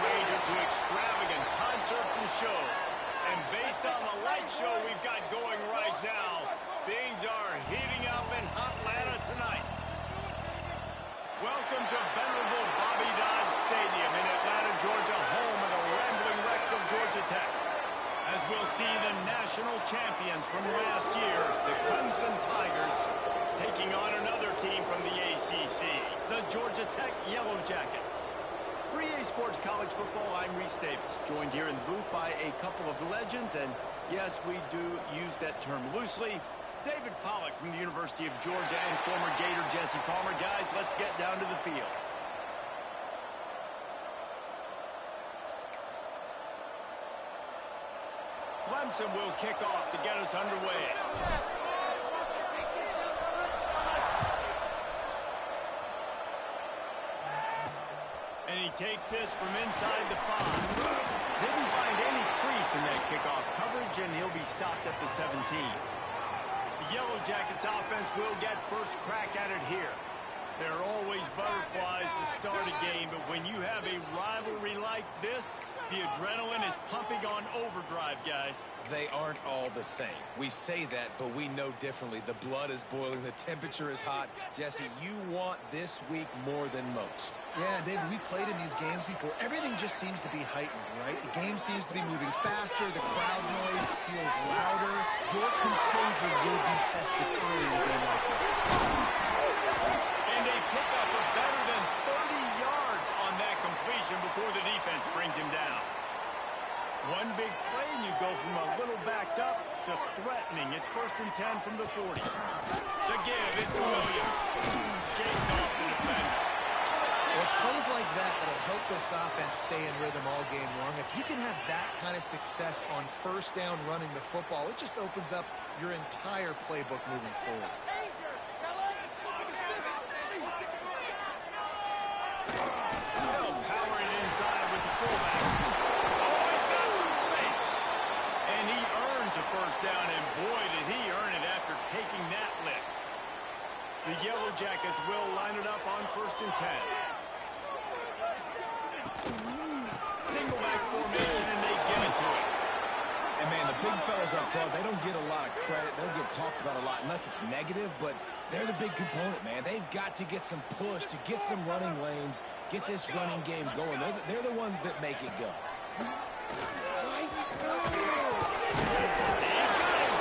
wager to extravagant concerts and shows. And based on the light show we've got going right now, things are heating up in Hotlanta tonight. Welcome to venerable Bobby Dodd Stadium in Atlanta, Georgia, home of the rambling wreck of Georgia Tech. As we'll see the national champions from last year, the Clemson Tigers, taking on another team from the ACC, the Georgia Tech Yellow Jackets. For EA Sports College Football, I'm Reese Davis, joined here in the booth by a couple of legends, and yes, we do use that term loosely. David Pollack from the University of Georgia and former Gator Jesse Palmer. Guys, let's get down to the field. Clemson will kick off to get us underway. And he takes this from inside the 5. Didn't find any crease in that kickoff coverage, and he'll be stopped at the 17. The Yellow Jackets offense will get first crack at it here. There are always butterflies to start a game, but when you have a rivalry like this, the adrenaline is pumping on overdrive, guys. They aren't all the same. We say that, but we know differently. The blood is boiling. The temperature is hot. Jesse, you want this week more than most. Yeah, David, we played in these games before. Everything just seems to be heightened, right? The game seems to be moving faster. The crowd noise feels louder. Your composure will be tested early in a game like this. And a pickup of better than 30 yards on that completion before the defense brings him down. One big play, and you go from a little backed up to threatening. It's 1st and 10 from the 40. The give is to Williams. Shakes off the defender. Well, it's plays like that that'll help this offense stay in rhythm all game long. If you can have that kind of success on first down running the football, it just opens up your entire playbook moving forward. Powering inside with the fullback. Oh, he's got some space. And he earns a first down, and boy, did he earn it after taking that lift. The Yellow Jackets will line it up on 1st and 10. Single back formation, and they give it to him. And, man, the big fellas up front, they don't get a lot of credit. They don't get talked about a lot unless it's negative, but they're the big component, man. They've got to get some push, to get some running lanes, get this running game going. They're the ones that make it go. He's got him.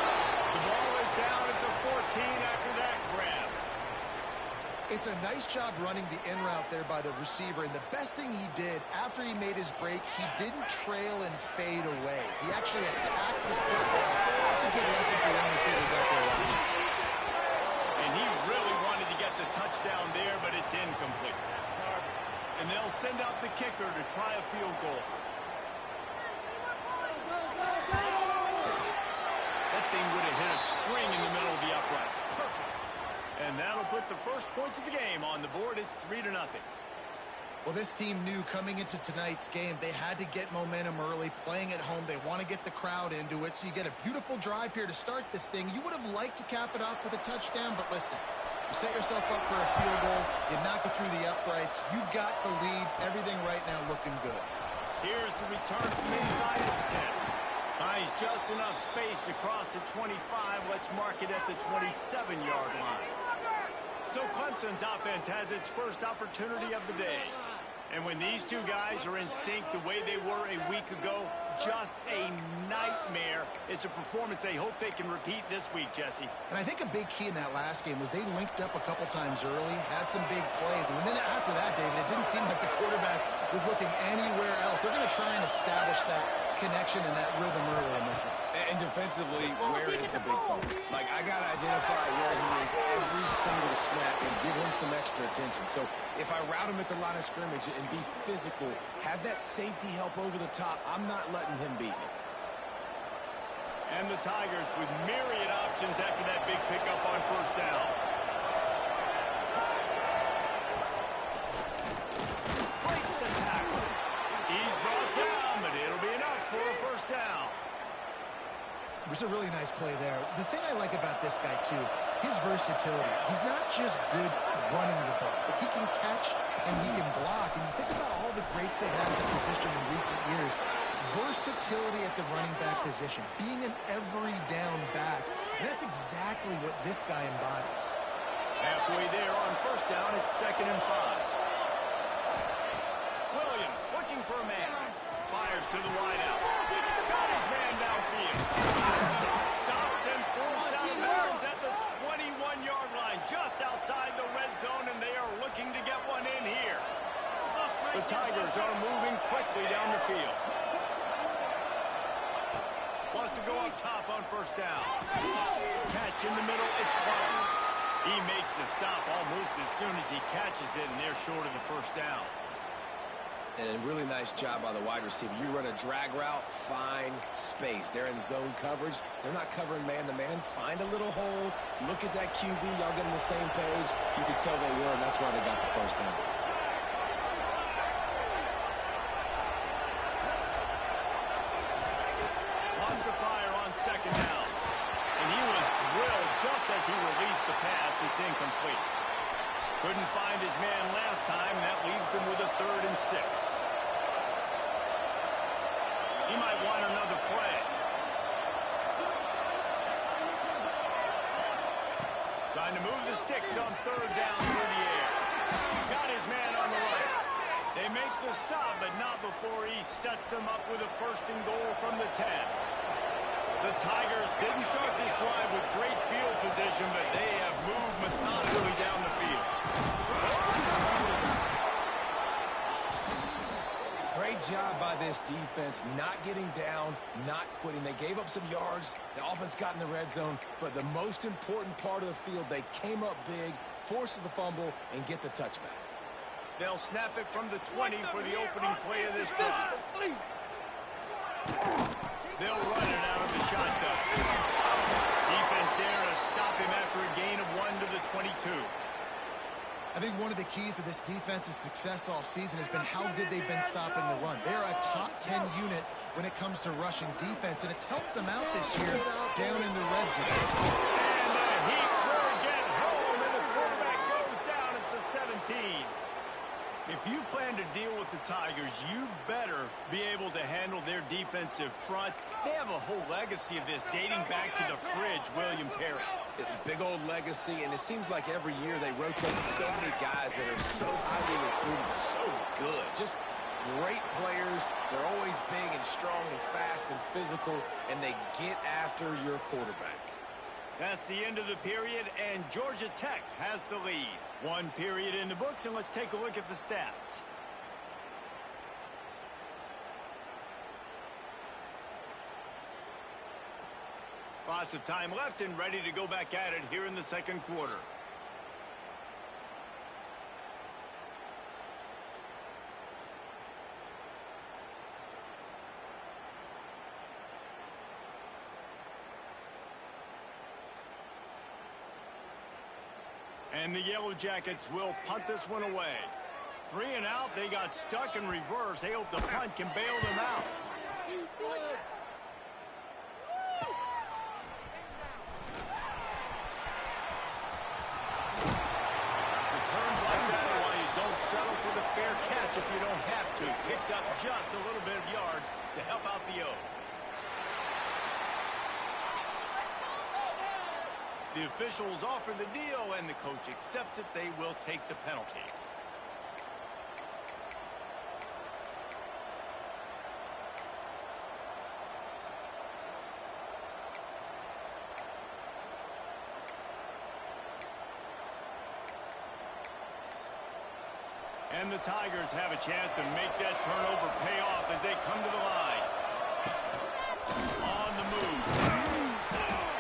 The ball is down at the 14 after that grab. It's a nice job running the in route there by the receiver, and the best thing he did after he made his break, he didn't trail and fade away. He actually attacked the football. That's a good lesson for young receivers out there watching. And he really wanted to get the touchdown there, but it's incomplete. And they'll send out the kicker to try a field goal. That thing would have hit a string in the middle of the uprights. Perfect. And that'll put the first points of the game on the board. It's 3-0. Well, this team knew coming into tonight's game they had to get momentum early, playing at home. They want to get the crowd into it, so you get a beautiful drive here to start this thing. You would have liked to cap it off with a touchdown, but listen, you set yourself up for a field goal, you knock it through the uprights, you've got the lead, everything right now looking good. Here's the return from inside his 10. Buys just enough space to cross the 25. Let's mark it at the 27-yard line. So Clemson's offense has its first opportunity of the day. And when these two guys are in sync the way they were a week ago, just a nightmare. It's a performance they hope they can repeat this week, Jesse. And I think a big key in that last game was they linked up a couple times early, had some big plays. And then after that, David, it didn't seem like the quarterback was looking anywhere else. They're going to try and establish that connection and that rhythm early in this one. And defensively, where is the big fella? Like, I got to identify where he is every single snap and give him some extra attention. So if I route him at the line of scrimmage and be physical, have that safety help over the top, I'm not letting him beat me. And the Tigers with myriad options after that big pickup on first down. Breaks the tackle. He's brought down, but it'll be enough for a first down. It was a really nice play there. The thing I like about this guy, too, his versatility. He's not just good running the ball, but he can catch and he can block. And you think about all the great traits they've had at the position in recent years. Versatility at the running back position, being an every down back. And that's exactly what this guy embodies. Halfway there on first down, it's 2nd and 5. Williams looking for a man. Fires to the wideout. Got his man downfield. Stopped and forced out bounds at the 21-yard line, just outside the red zone, and they are looking to get one in here. The Tigers are moving quickly down the field. Wants to go up top on first down. Catch in the middle, it's Clark. He makes the stop almost as soon as he catches it, and they're short of the first down. And a really nice job by the wide receiver. You run a drag route, find space. They're in zone coverage. They're not covering man-to-man. Find a little hole. Look at that QB. Y'all get on the same page. You can tell they were, and that's why they got the first down. Lost the fire on 2nd down. And he was drilled just as he released the pass. It's incomplete. Couldn't find his man last time. That leaves him with a 3rd and 6. He might want another play. Trying to move the sticks on 3rd down through the air. Got his man on the right. They make the stop, but not before he sets them up with a 1st and goal from the 10. The Tigers didn't start this drive with great field position, but they have moved methodically down the field. Great job by this defense, not getting down, not quitting. They gave up some yards. The offense got in the red zone, but the most important part of the field, they came up big, forced the fumble, and get the touchback. They'll snap it from the 20 for the opening play of this drive. They'll run it out of the shotgun. Defense there to stop him after a gain of 1 to the 22. I think one of the keys to this defense's success all season has been how good they've been stopping the run. They're a top 10 unit when it comes to rushing defense, and it's helped them out this year down in the red zone. And the Heat will get home, and the quarterback goes down at the 17. If you plan to deal with the Tigers, you better be able to handle their defensive front. They have a whole legacy of this dating back to the fridge, William Perry. Big old legacy, and it seems like every year they rotate so many guys that are so highly recruited, so good. Just great players. They're always big and strong and fast and physical, and they get after your quarterback. That's the end of the period, and Georgia Tech has the lead. 1 period in the books, and let's take a look at the stats. Lots of time left and ready to go back at it here in the 2nd quarter. And the Yellow Jackets will punt this one away. 3 and out, they got stuck in reverse. They hope the punt can bail them out. Returns like that are why you don't settle for the fair catch if you don't have to. Picks up just a little bit of yards to help out the O. The officials offer the deal, and the coach accepts it. They will take the penalty. And the Tigers have a chance to make that turnover pay off as they come to the line. On the move.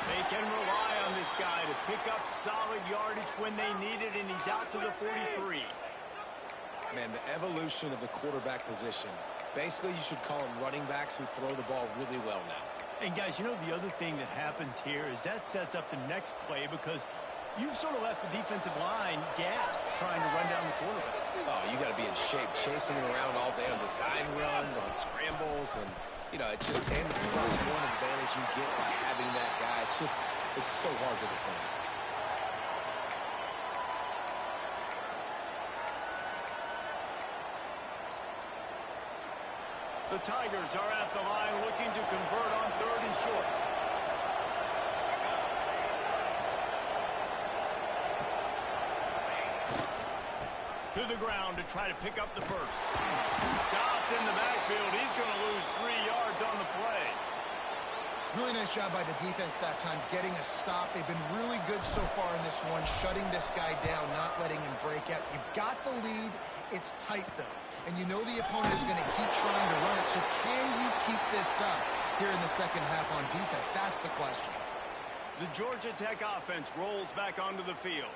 They can rely on this guy to pick up solid yardage when they need it, and he's out to the 43. Man, the evolution of the quarterback position. Basically, you should call them running backs who throw the ball really well now. And, guys, you know the other thing that happens here is that sets up the next play because you've sort of left the defensive line gassed trying to run down the quarterback. Oh, you got to be in shape, chasing him around all day on design runs, on scrambles, and, you know, it's just and the +1 advantage you get by having that guy. It's so hard to defend. The Tigers are at the line looking to convert on 3rd and short. To the ground to try to pick up the first. Stopped in the backfield. He's going to lose 3 yards on the play. Really nice job by the defense that time, getting a stop. They've been really good so far in this one, shutting this guy down, not letting him break out. You've got the lead. It's tight, though. And you know the opponent is going to keep trying to run it. So can you keep this up here in the second half on defense? That's the question. The Georgia Tech offense rolls back onto the field.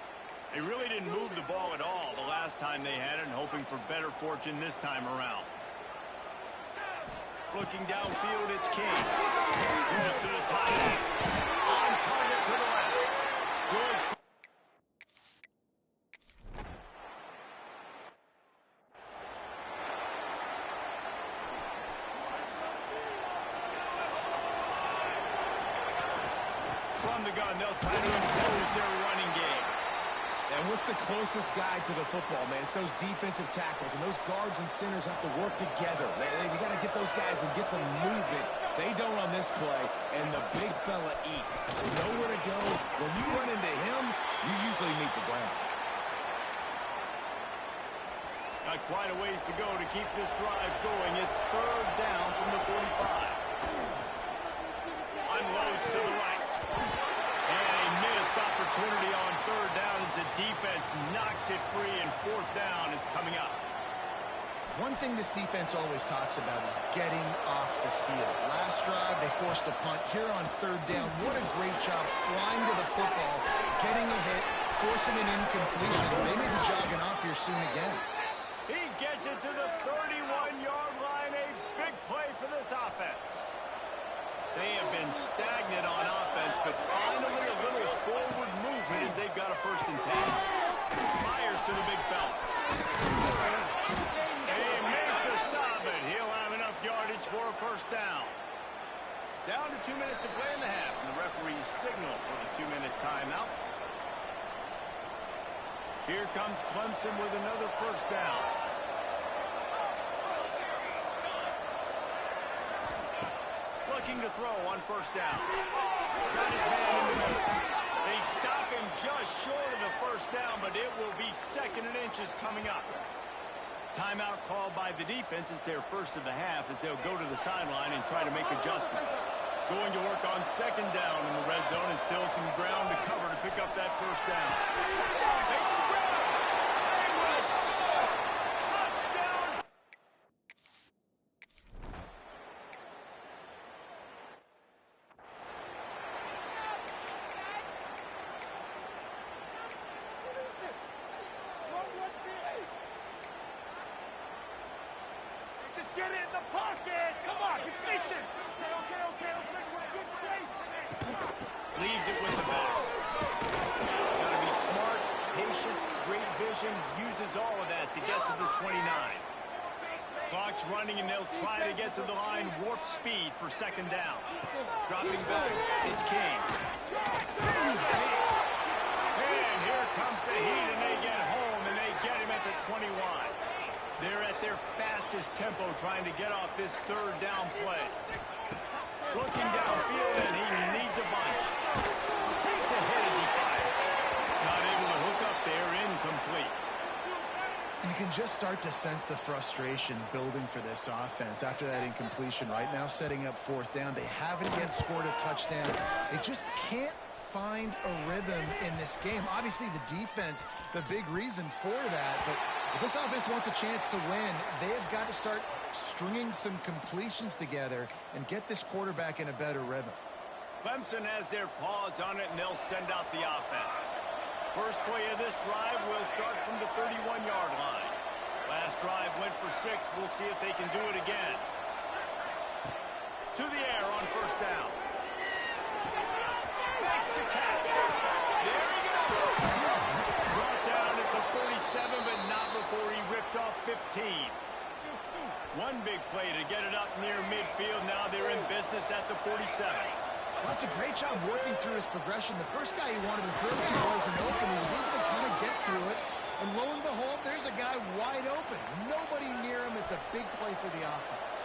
They really didn't move the ball at all the last time they had it, and hoping for better fortune this time around. Looking downfield, it's King. Goes to the tight end. On target to the left. Good. From the gun, they'll try to impose their running game. And what's the closest guy to the football, man? It's those defensive tackles, and those guards and centers have to work together. They got to get those guys and get some movement. They don't on this play, and the big fella eats. Nowhere to go. When you run into him, you usually meet the ground. Got quite a ways to go to keep this drive going. It's 3rd down from the 45. Unloads to the right. Opportunity on 3rd down as the defense knocks it free, and 4th down is coming up. One thing this defense always talks about is getting off the field. Last drive, they forced a punt. Here on 3rd down, what a great job flying to the football, getting a hit, forcing an incompletion. They may be jogging off here soon again. He gets it to the 31-yard line. A big play for this offense. They have been stagnant on offense, but finally a little forward movement as they've got a 1st and 10. Fires to the big fella. They make the stop, and he'll have enough yardage for a 1st down. Down to 2 minutes to play in the half, and the referee's signal for the 2-minute timeout. Here comes Clemson with another 1st down. Looking to throw on 1st down. Got his man in the middle. They stop him just short of the 1st down, but it will be 2nd and inches coming up. Timeout called by the defense. It's their 1st of the half as they'll go to the sideline and try to make adjustments. Going to work on 2nd down in the red zone, and still some ground to cover to pick up that 1st down. They spread. They will score. Touchdown. Just get it in the pocket. Come on, be patient. Okay. Let's make some good plays today. Leaves it with the back. Got to be smart, patient, great vision. Uses all of that to get to the 29. Clock's running, and they'll try to get to the line. Warp speed for 2nd down. Dropping back. It's King. And here comes the heat, and they get home, and they get him at the 21. They're at their fastest tempo trying to get off this 3rd down play. Looking downfield, and he needs a bunch. Takes a hit as he fires. Not able to hook up there, incomplete. You can just start to sense the frustration building for this offense after that incompletion. Right now, setting up 4th down. They haven't yet scored a touchdown. They just can't find a rhythm in this game. Obviously, the defense, the big reason for that. But if this offense wants a chance to win, they have got to start stringing some completions together and get this quarterback in a better rhythm. Clemson has their paws on it, and they'll send out the offense. First play of this drive will start from the 31-yard line. Last drive went for 6. We'll see if they can do it again. To the air on 1st down. Makes the catch. There he goes. Brought down at the 47, but not before he ripped off 15. One big play to get it up near midfield. Now they're in business at the 47. Well, that's a great job working through his progression. The first guy he wanted to throw to wasn't open. He was able to kind of get through it. And lo and behold, there's a guy wide open. Nobody near him. It's a big play for the offense.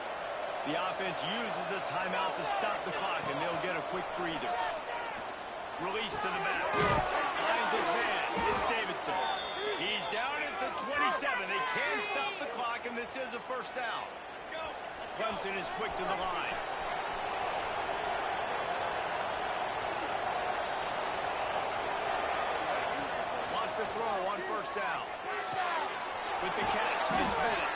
The offense uses a timeout to stop the clock, and they'll get a quick breather. Release to the back. Finds his man. It's Davidson. He's down at the 27. They can stop the clock, and this is a first down. Clemson is quick to the line. Lost the throw on first down. With the catch, it's Bennett.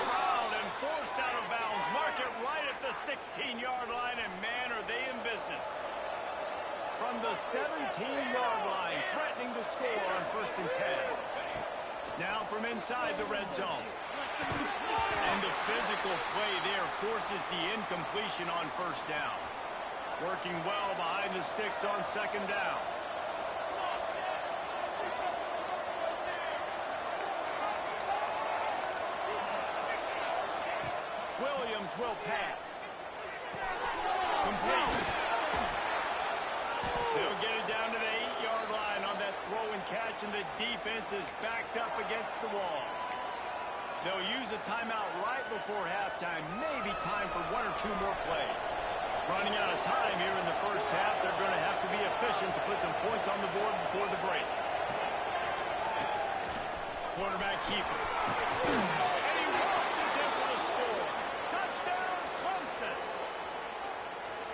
Around and forced out of bounds. Mark it right at the 16-yard line, and man, are they in business. From the 17-yard line, threatening to score on 1st and 10. Now from inside the red zone. And the physical play there forces the incompletion on first down. Working well behind the sticks on 2nd down. Williams will pass. Complete. They'll get it down to the 8-yard line on that throw and catch, and the defense is backed up against the wall. They'll use a timeout right before halftime, maybe time for 1 or 2 more plays. Running out of time here in the first half, they're going to have to be efficient to put some points on the board before the break. Quarterback keeper. And he launches in for the score. Touchdown, Clemson.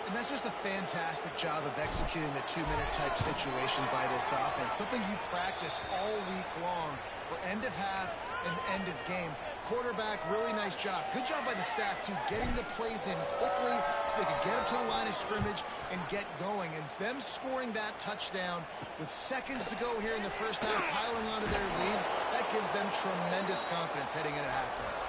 And that's just a fantastic job of executing the 2-minute type situation by this offense. Something you practice all week long for end of half and end of game. Quarterback, really nice job. Good job by the staff, too, getting the plays in quickly so they could get up to the line of scrimmage and get going. And them scoring that touchdown with seconds to go here in the first half, piling onto their lead, that gives them tremendous confidence heading into halftime.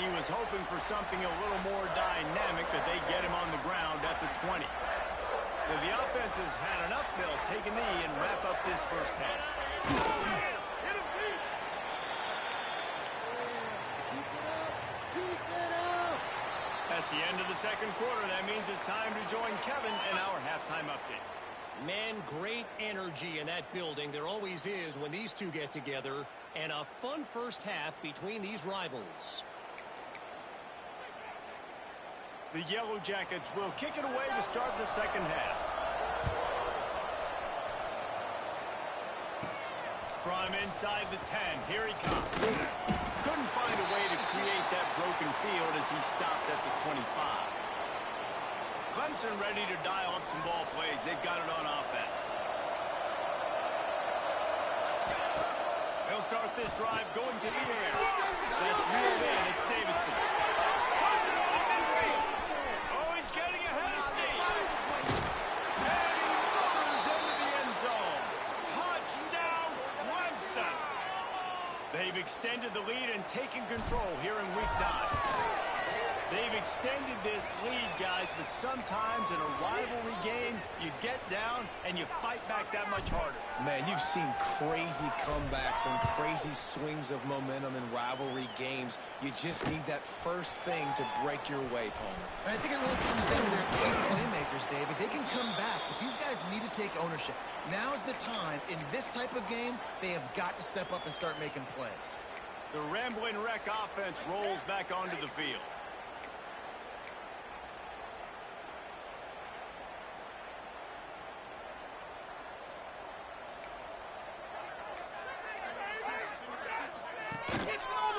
He was hoping for something a little more dynamic, that they get him on the ground at the 20. Now, the offense has had enough. They'll take a knee and wrap up this first half. That's the end of the second quarter. That means it's time to join Kevin in our halftime update. Man, great energy in that building. There always is when these two get together. And a fun first half between these rivals. The Yellow Jackets will kick it away to start the second half. From inside the 10, here he comes. Couldn't find a way to create that broken field as he stopped at the 25. Clemson ready to dial up some ball plays. They've got it on offense. They'll start this drive going to the air. That's reeled in. It's Davidson. Turns it over midfield. Oh, he's getting ahead of steam. And he motors into the end zone. Touchdown, Clemson. They've extended the lead and taken control here in Week 9. They've extended this lead, guys, but sometimes in a rivalry game, you get down and you fight back that much harder. Man, you've seen crazy comebacks and crazy swings of momentum in rivalry games. You just need that first thing to break your way, Palmer. And I think it really comes down to their key playmakers, David. They can come back, but these guys need to take ownership. Now's the time. In this type of game, they have got to step up and start making plays. The Ramblin' Wreck offense rolls back onto the field.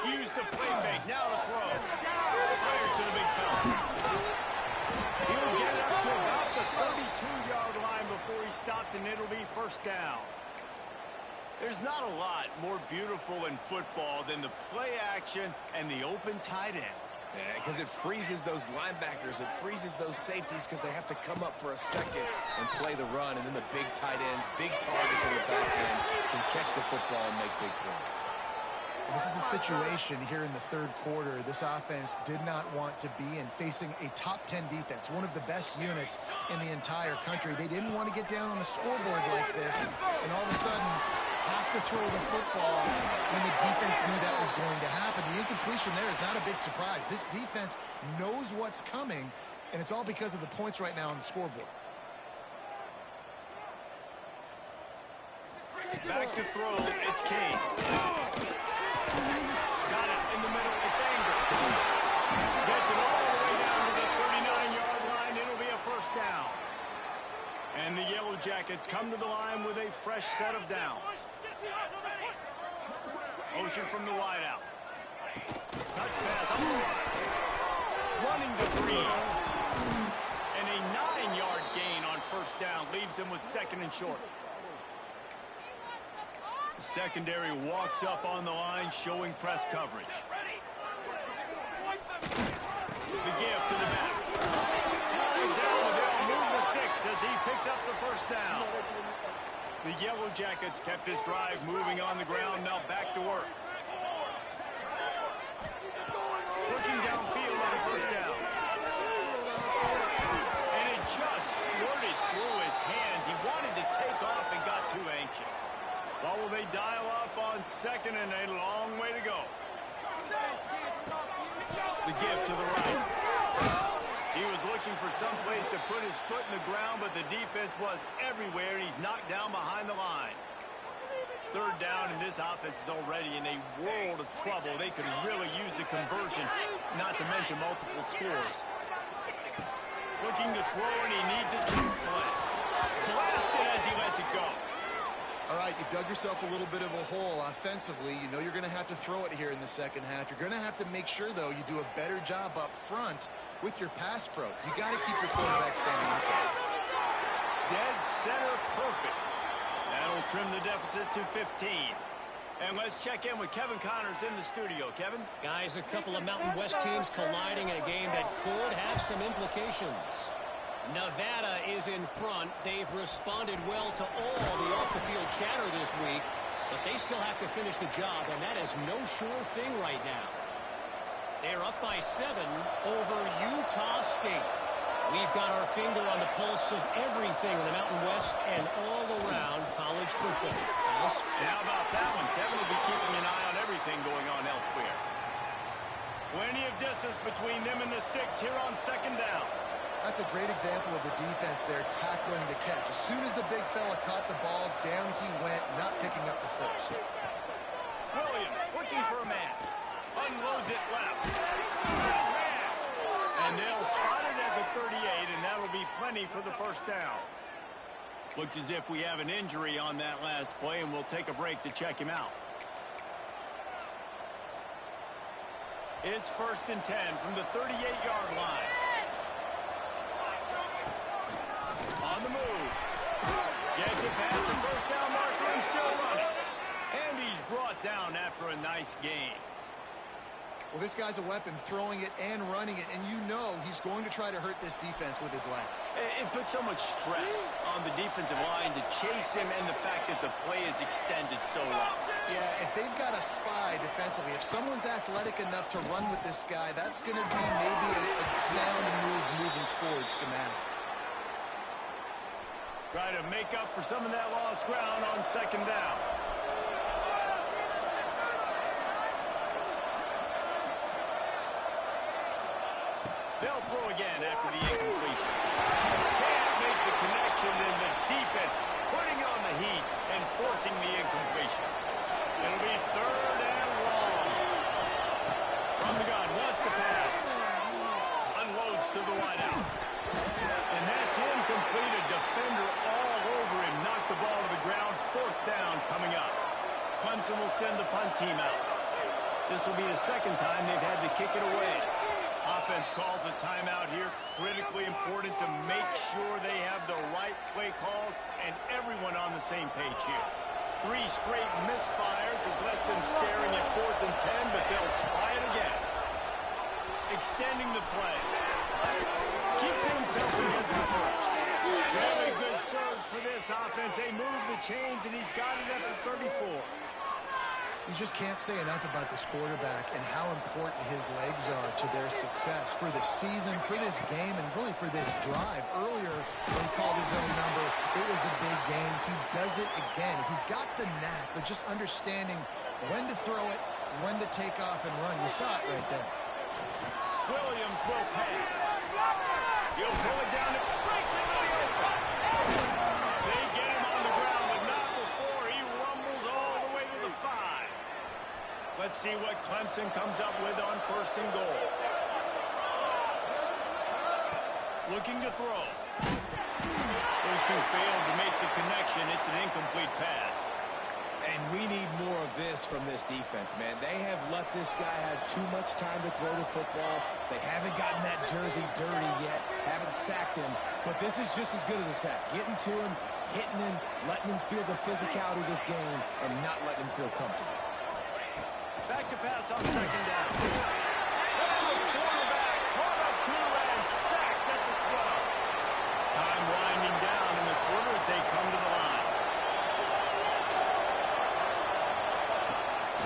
Use the play fake. Now to throw. Fires to the big fella. He'll get it up to about the 32-yard line before he stopped, and it'll be first down. There's not a lot more beautiful in football than the play action and the open tight end. Yeah, because it freezes those linebackers. It freezes those safeties because they have to come up for a second and play the run. And then the big tight ends, big targets in the back end can catch the football and make big plays. This is a situation here in the third quarter this offense did not want to be in, facing a top 10 defense, one of the best units in the entire country. They didn't want to get down on the scoreboard like this, and all of a sudden have to throw the football when the defense knew that was going to happen. The incompletion there is not a big surprise. This defense knows what's coming, and it's all because of the points right now on the scoreboard. Back to throw, it's Kane. Got it in the middle, it's Anger. Gets it all the way down Jackets come to the line with a fresh set of downs. Motion from the wideout. Touch pass up the line. Running to Green. And a 9-yard gain on first down leaves them with second and short. The secondary walks up on the line, showing press coverage. The give to the back. They'll move the sticks as he picks up the first down. The Yellow Jackets kept this drive moving on the ground, now back to work. Looking downfield on first down. And it just squirted through his hands. He wanted to take off and got too anxious. Well, will they dial up on second and a long way to go? The give to the right. He was looking for some place to put his foot in the ground, but the defense was everywhere, and he's knocked down behind the line. Third down, and this offense is already in a world of trouble. They could really use a conversion, not to mention multiple scores. Looking to throw, and he needs a check play. Blasted as he lets it go. All right, you've dug yourself a little bit of a hole offensively. You know you're going to have to throw it here in the second half. You're going to have to make sure, though, you do a better job up front with your pass pro. You got to keep your quarterback standing up there. Dead center perfect. That'll trim the deficit to 15. And let's check in with Kevin Connors in the studio. Kevin? Guys, a couple of Mountain West teams colliding in a game that could have some implications. Nevada is in front. They've responded well to all the off-the-field chatter this week, but they still have to finish the job, and that is no sure thing right now. They're up by 7 over Utah State. We've got our finger on the pulse of everything in the Mountain West and all around college football. Alice? How about that one? Kevin will be keeping an eye on everything going on elsewhere. Plenty of distance between them and the sticks here on second down. That's a great example of the defense there tackling the catch. As soon as the big fella caught the ball, down he went, not picking up the first. Williams looking for a man. Unloads it left. And they'll spot it at the 38, and that'll be plenty for the first down. Looks as if we have an injury on that last play, and we'll take a break to check him out. It's first and 10 from the 38-yard line. On the move. Gets it past the first down marker and still running. And he's brought down after a nice gain. Well, this guy's a weapon, throwing it and running it, and you know he's going to try to hurt this defense with his legs. It puts so much stress on the defensive line to chase him, and the fact that the play is extended so long. Yeah, if they've got a spy defensively, if someone's athletic enough to run with this guy, that's going to be maybe a sound move moving forward schematic. Try to make up for some of that lost ground on second down. They'll throw again after the incompletion. Can't make the connection, and the defense putting on the heat and forcing the incompletion. It'll be third and long. From the gun, wants to pass. Unloads to the wideout. And that's incomplete. A defender all over him. Knocked the ball to the ground. Fourth down coming up. Clemson will send the punt team out. This will be the second time they've had to kick it away. Offense calls a timeout here. Critically important to make sure they have the right play called and everyone on the same page here. 3 straight misfires has left them staring at 4th and 10, but they'll try it again. Extending the play. Keeps himself against the first. Really good surge for this offense. They move the chains, and he's got it at the 34. You just can't say enough about this quarterback and how important his legs are to their success for this season, for this game, and really for this drive. Earlier, when he called his own number, it was a big game. He does it again. He's got the knack of just understanding when to throw it, when to take off and run. You saw it right there. Williams will pass. He'll pull it down. It breaks into the open. They get him on the ground, but not before he rumbles all the way to the 5. Let's see what Clemson comes up with on first and goal. Looking to throw. Those two failed to make the connection. It's an incomplete pass. And we need more of this from this defense, man. They have let this guy have too much time to throw the football. They haven't gotten that jersey dirty yet, haven't sacked him. But this is just as good as a sack. Getting to him, hitting him, letting him feel the physicality of this game, and not letting him feel comfortable. Back to pass on second down. And the quarterback caught up to and sacked at the 12. Time winding down in the quarter as they come to the line.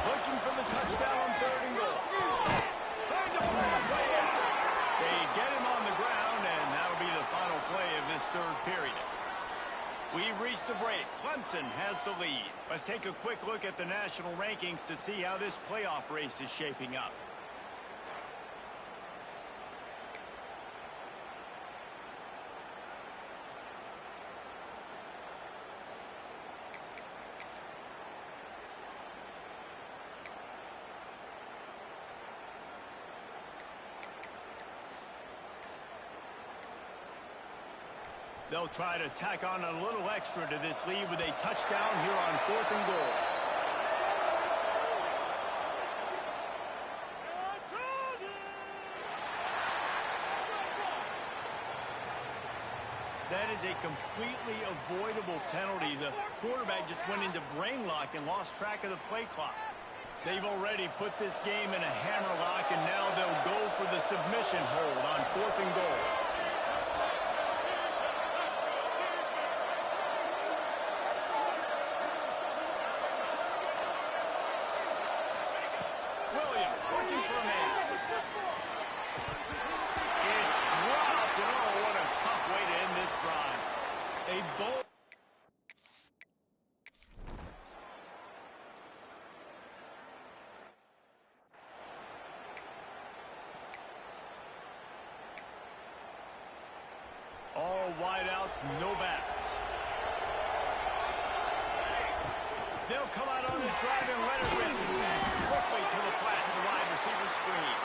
Looking for the touchdown on 3rd and goal. Trying to pull his way in. They get him on the ground, and that'll be the final play of this 3rd period. We've reached the break. Clemson has the lead. Let's take a quick look at the national rankings to see how this playoff race is shaping up. They'll try to tack on a little extra to this lead with a touchdown here on 4th and goal. That is a completely avoidable penalty. The quarterback just went into brain lock and lost track of the play clock. They've already put this game in a hammerlock, and now they'll go for the submission hold on 4th and goal. All wideouts, no backs. They'll come out on this drive and let it rip. Quickly to the flat and the wide receiver screen.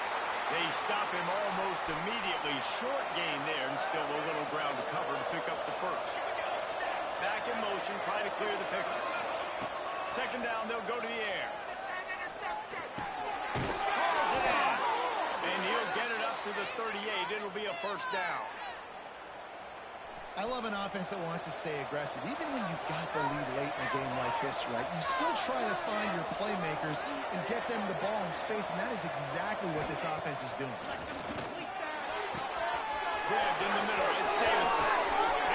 They stop him almost immediately. Short gain there and still a little ground to cover to pick up the first. Back in motion, trying to clear the picture. Second down, they'll go to the air. Hauls it in. And he'll get it up to the 38. It'll be a first down. I love an offense that wants to stay aggressive. Even when you've got the lead late in a game like this, right, you still try to find your playmakers and get them the ball in space, and that is exactly what this offense is doing. Grabbed in the middle. It's Davidson.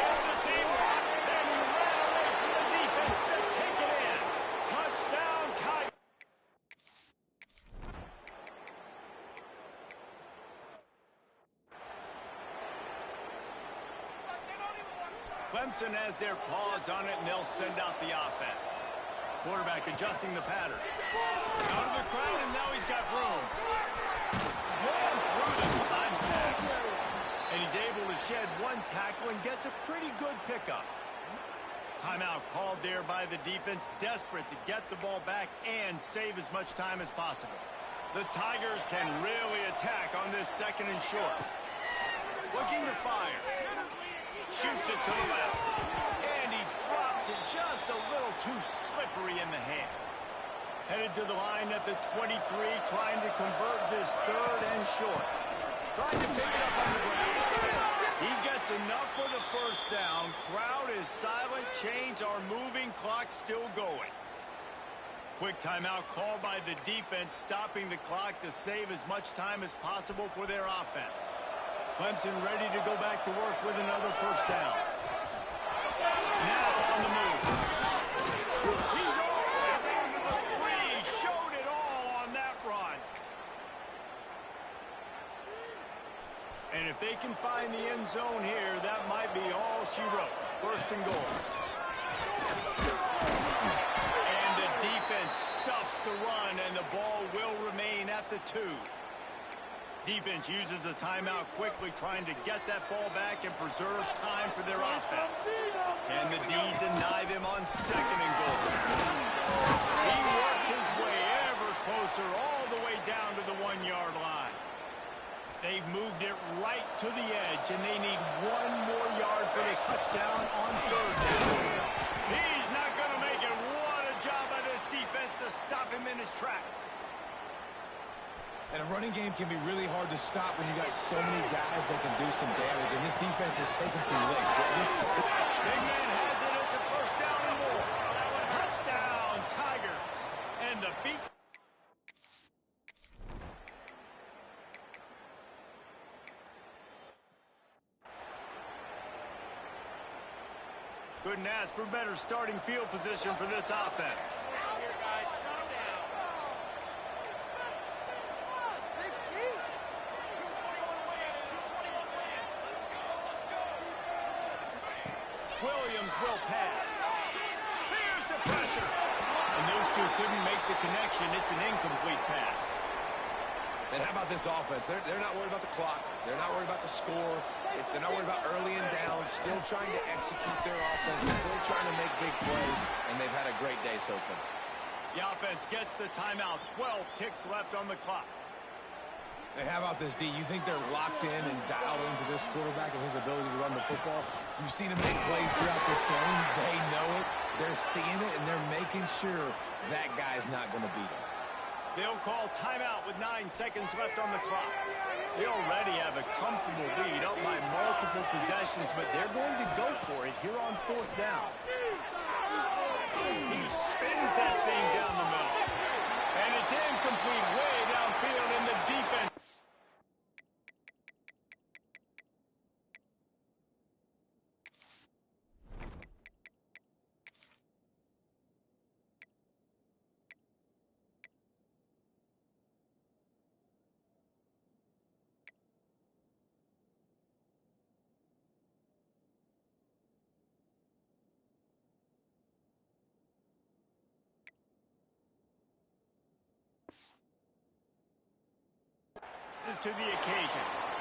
It's a seam route, and he ran away from the defense to take it in. Touchdown, Tigers. Clemson has their paws on it, and they'll send out the offense. Quarterback adjusting the pattern. Out of the crowd, and now he's got room. Ran through the contact. And he's able to shed one tackle and gets a pretty good pickup. Timeout called there by the defense, desperate to get the ball back and save as much time as possible. The Tigers can really attack on this 2nd and short. Looking to fire. Shoots it to the left. And he drops it just a little too slippery in the hands. Headed to the line at the 23, trying to convert this 3rd and short. Trying to pick it up on the ground. He gets enough for the first down. Crowd is silent. Chains are moving. Clock still going. Quick timeout called by the defense, stopping the clock to save as much time as possible for their offense. Clemson ready to go back to work with another first down. Now on the move. He's all the way down to the 3. Showed it all on that run. And if they can find the end zone here, that might be all she wrote. 1st and goal. And the defense stuffs the run, and the ball will remain at the 2. Defense uses a timeout quickly, trying to get that ball back and preserve time for their offense. Can the D deny them on 2nd and goal? He works his way ever closer all the way down to the 1-yard line. They've moved it right to the edge, and they need one more yard for the touchdown on third down. He's not going to make it. What a job by this defense to stop him in his tracks. And a running game can be really hard to stop when you got so many guys that can do some damage, and this defense is taking some licks. Big man has it. It's a first down and more. Touchdown, Tigers. And the beat. Couldn't ask for better starting field position for this offense. Williams will pass. Here's the pressure. And those two couldn't make the connection. It's an incomplete pass. And how about this offense? They're not worried about the clock. They're not worried about the score. They're not worried about early and down. Still trying to execute their offense. Still trying to make big plays. And they've had a great day so far. The offense gets the timeout. 12 ticks left on the clock. And how about this, D? You think they're locked in and dialed into this quarterback and his ability to run the football? You've seen him make plays throughout this game. They know it. They're seeing it, and they're making sure that guy's not going to beat him. They'll call timeout with 9 seconds left on the clock. They already have a comfortable lead up by multiple possessions, but they're going to go for it here on fourth down. He spins that thing down the middle. And it's incomplete way downfield in the defense. To the occasion.